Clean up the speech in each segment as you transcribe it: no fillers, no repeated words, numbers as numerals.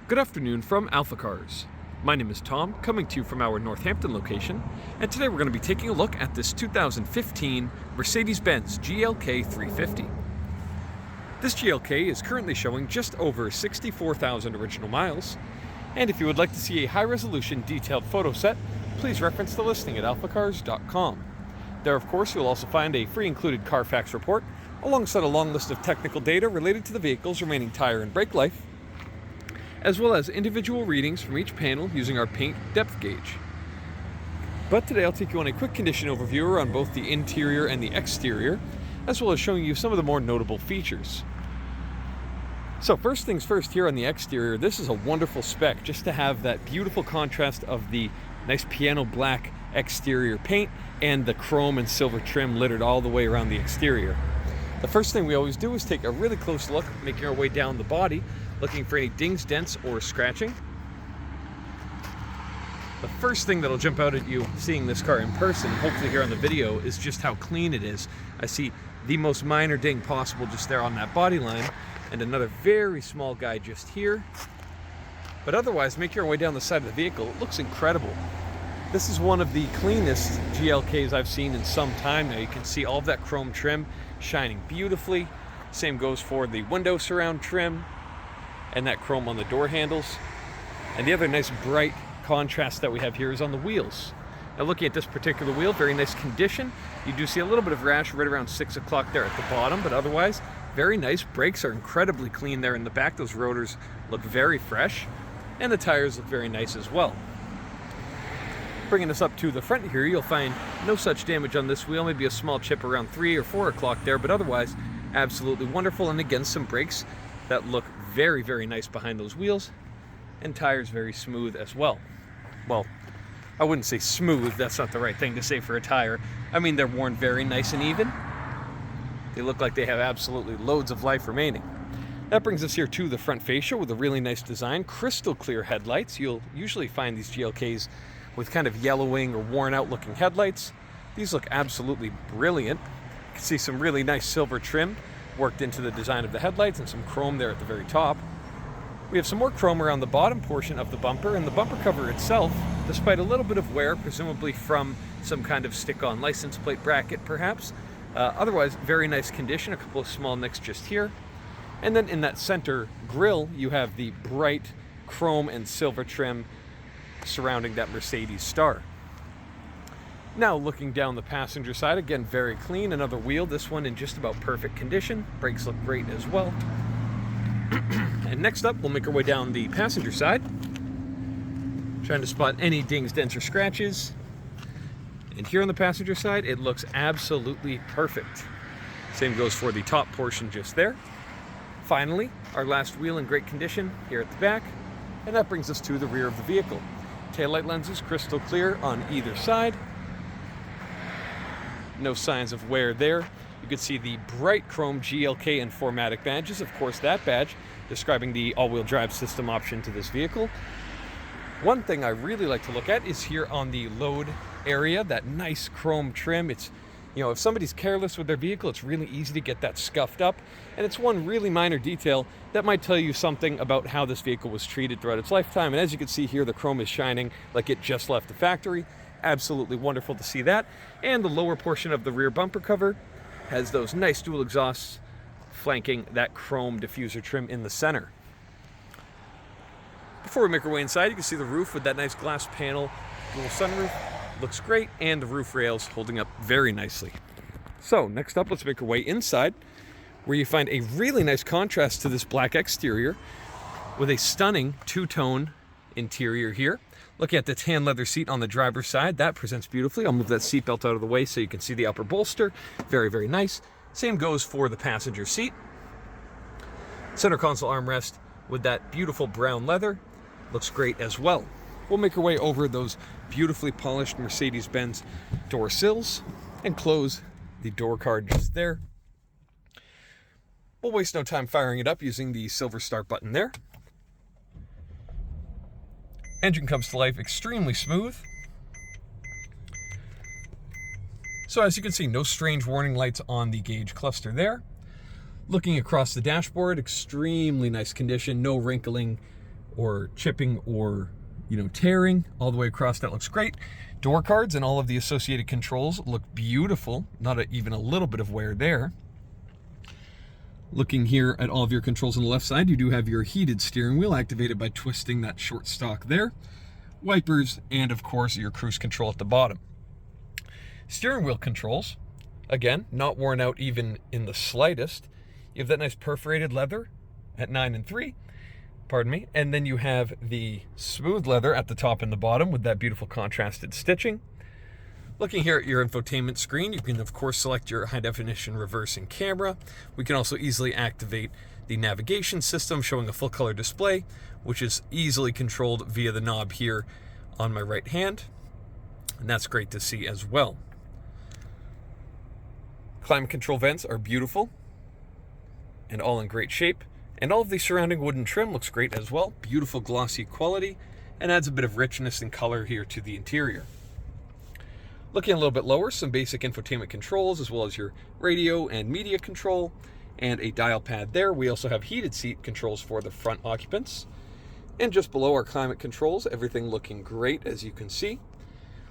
Good afternoon from AlphaCars. My name is Tom, coming to you from our Northampton location, and today we're going to be taking a look at this 2015 Mercedes-Benz GLK 350. This GLK is currently showing just over 64,000 original miles, and if you would like to see a high-resolution detailed photo set, please reference the listing at alphacars.com. There, of course, you'll also find a free included Carfax report, alongside a long list of technical data related to the vehicle's remaining tire and brake life, as well as individual readings from each panel using our paint depth gauge. But today I'll take you on a quick condition overview on both the interior and the exterior, as well as showing you some of the more notable features. So first things first, here on the exterior, this is a wonderful spec just to have that beautiful contrast of the nice piano black exterior paint and the chrome and silver trim littered all the way around the exterior. The first thing we always do is take a really close look, making our way down the body, looking for any dings, dents, or scratching. The first thing that'll jump out at you seeing this car in person, hopefully here on the video, is just how clean it is. I see the most minor ding possible just there on that body line, and another very small guy just here. But otherwise, make your way down the side of the vehicle, it looks incredible. This is one of the cleanest GLKs I've seen in some time now. You can see all of that chrome trim shining beautifully. Same goes for the window surround trim and that chrome on the door handles. And the other nice bright contrast that we have here is on the wheels. Now looking at this particular wheel, very nice condition. You do see a little bit of rash right around 6 o'clock there at the bottom, but otherwise very nice. Brakes are incredibly clean there in the back. Those rotors look very fresh, and the tires look very nice as well. Bringing us up to the front here, you'll find no such damage on this wheel, maybe a small chip around 3 or 4 o'clock there, but otherwise absolutely wonderful. And again, some brakes that look very, very nice behind those wheels, and tires very smooth as well. Well, I wouldn't say smooth, that's not the right thing to say for a tire. I mean, they're worn very nice and even. They look like they have absolutely loads of life remaining. That brings us here to the front fascia with a really nice design, crystal clear headlights. You'll usually find these GLKs with kind of yellowing or worn out looking headlights. These look absolutely brilliant. You can see some really nice silver trim worked into the design of the headlights and some chrome there at the very top. We have some more chrome around the bottom portion of the bumper, and the bumper cover itself, despite a little bit of wear, presumably from some kind of stick-on license plate bracket perhaps, otherwise very nice condition, a couple of small nicks just here. And then in that center grille, you have the bright chrome and silver trim surrounding that Mercedes star. Now looking down the passenger side, again very clean, another wheel, this one in just about perfect condition. Brakes look great as well. And next up, we'll make our way down the passenger side, trying to spot any dings, dents, or scratches. And here on the passenger side, it looks absolutely perfect. Same goes for the top portion just there. Finally, our last wheel in great condition here at the back, and that brings us to the rear of the vehicle. Taillight lenses crystal clear on either side. No signs of wear there. You can see the bright chrome GLK and 4Matic badges. Of course, that badge describing the all-wheel drive system option to this vehicle. One thing I really like to look at is here on the load area, that nice chrome trim. It's, you know, if somebody's careless with their vehicle, it's really easy to get that scuffed up. And it's one really minor detail that might tell you something about how this vehicle was treated throughout its lifetime. And as you can see here, the chrome is shining like it just left the factory. Absolutely wonderful to see that. And the lower portion of the rear bumper cover has those nice dual exhausts flanking that chrome diffuser trim in the center. Before we make our way inside, you can see the roof with that nice glass panel, dual sunroof. Looks great, and the roof rails holding up very nicely. So next up, let's make our way inside, where you find a really nice contrast to this black exterior with a stunning two-tone interior here. Looking at the tan leather seat on the driver's side, that presents beautifully. I'll move that seatbelt out of the way so you can see the upper bolster. Very, very nice. Same goes for the passenger seat. Center console armrest with that beautiful brown leather. Looks great as well. We'll make our way over those beautifully polished Mercedes-Benz door sills and close the door card just there. We'll waste no time firing it up using the silver start button there. Engine comes to life extremely smooth. So as you can see, no strange warning lights on the gauge cluster there. Looking across the dashboard, extremely nice condition, no wrinkling or chipping or, tearing all the way across. That looks great. Door cards and all of the associated controls look beautiful. Not even a little bit of wear there. Looking here at all of your controls on the left side, you do have your heated steering wheel activated by twisting that short stalk there. Wipers, and of course your cruise control at the bottom. Steering wheel controls, again, not worn out even in the slightest. You have that nice perforated leather at 9 and 3, pardon me, and then you have the smooth leather at the top and the bottom with that beautiful contrasted stitching. Looking here at your infotainment screen, you can of course select your high definition reversing camera. We can also easily activate the navigation system showing a full color display, which is easily controlled via the knob here on my right hand. And that's great to see as well. Climate control vents are beautiful and all in great shape. And all of the surrounding wooden trim looks great as well. Beautiful glossy quality and adds a bit of richness and color here to the interior. Looking a little bit lower, some basic infotainment controls as well as your radio and media control and a dial pad there. We also have heated seat controls for the front occupants. And just below our climate controls, everything looking great as you can see.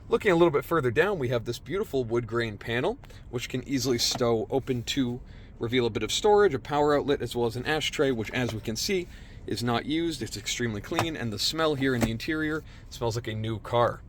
Looking a little bit further down, we have this beautiful wood grain panel, which can easily stow open to reveal a bit of storage, a power outlet, as well as an ashtray, which as we can see is not used. It's extremely clean, and the smell here in the interior smells like a new car.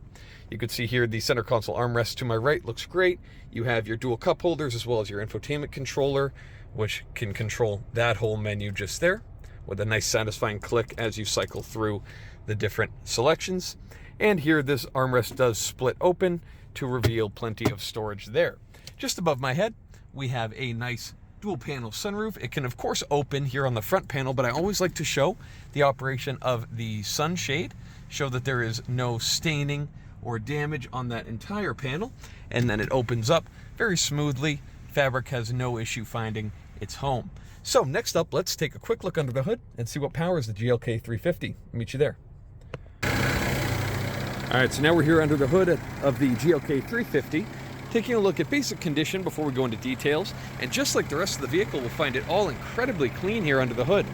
You can see here the center console armrest to my right looks great. You have your dual cup holders as well as your infotainment controller, which can control that whole menu just there with a nice satisfying click as you cycle through the different selections. And here this armrest does split open to reveal plenty of storage there. Just above my head, we have a nice dual panel sunroof. It can of course open here on the front panel, but I always like to show the operation of the sunshade, show that there is no staining or damage on that entire panel, and then it opens up very smoothly. Fabric has no issue finding its home. So next up, let's take a quick look under the hood and see what powers the GLK 350. I'll meet you there. All right, so now we're here under the hood of the GLK 350, taking a look at basic condition before we go into details. And just like the rest of the vehicle, we'll find it all incredibly clean here under the hood.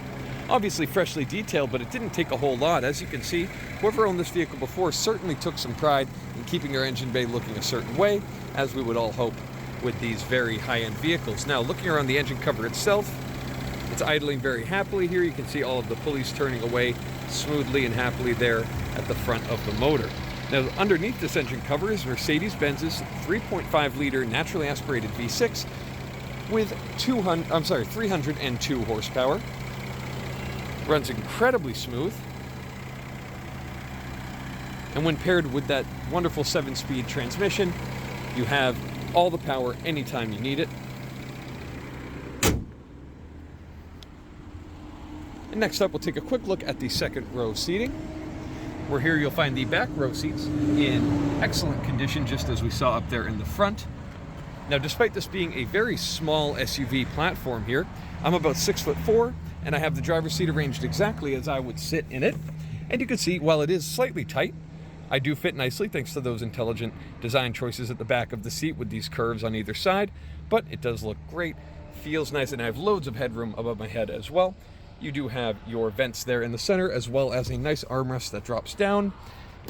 Obviously freshly detailed, but it didn't take a whole lot. As you can see, whoever owned this vehicle before certainly took some pride in keeping our engine bay looking a certain way, as we would all hope with these very high-end vehicles. Now, looking around the engine cover itself, it's idling very happily here. You can see all of the pulleys turning away smoothly and happily there at the front of the motor. Now, underneath this engine cover is Mercedes-Benz's 3.5-liter naturally aspirated V6 with 302 horsepower. Runs incredibly smooth. And when paired with that wonderful 7-speed transmission, you have all the power anytime you need it. And next up, we'll take a quick look at the second row seating. Where here you'll find the back row seats in excellent condition, just as we saw up there in the front. Now, despite this being a very small SUV platform here, I'm about 6'4", and I have the driver's seat arranged exactly as I would sit in it. And you can see, while it is slightly tight, I do fit nicely thanks to those intelligent design choices at the back of the seat with these curves on either side, but it does look great, feels nice, and I have loads of headroom above my head as well. You do have your vents there in the center, as well as a nice armrest that drops down,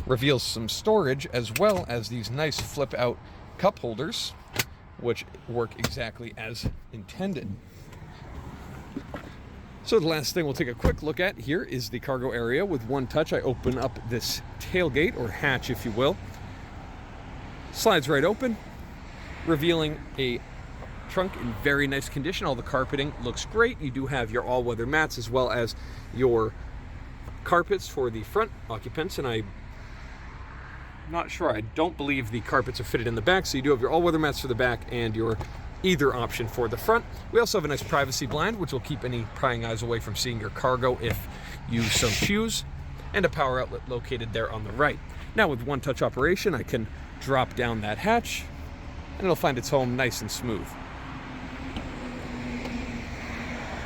reveals some storage, as well as these nice flip out cup holders, which work exactly as intended. So the last thing we'll take a quick look at here is the cargo area. With one touch, I open up this tailgate, or hatch if you will. Slides right open, revealing a trunk in very nice condition. All the carpeting looks great. You do have your all-weather mats as well as your carpets for the front occupants, and I'm not sure, I don't believe the carpets are fitted in the back, so you do have your all-weather mats for the back and your either option for the front. We also have a nice privacy blind, which will keep any prying eyes away from seeing your cargo if you so choose, and a power outlet located there on the right. Now, with one touch operation, I can drop down that hatch and it'll find its home nice and smooth.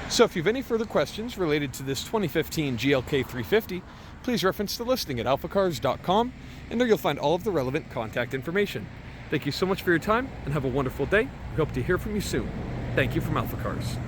So if you have any further questions related to this 2015 GLK 350, please reference the listing at alphacars.com, and there you'll find all of the relevant contact information. Thank you so much for your time, and have a wonderful day. We hope to hear from you soon. Thank you from AlphaCars.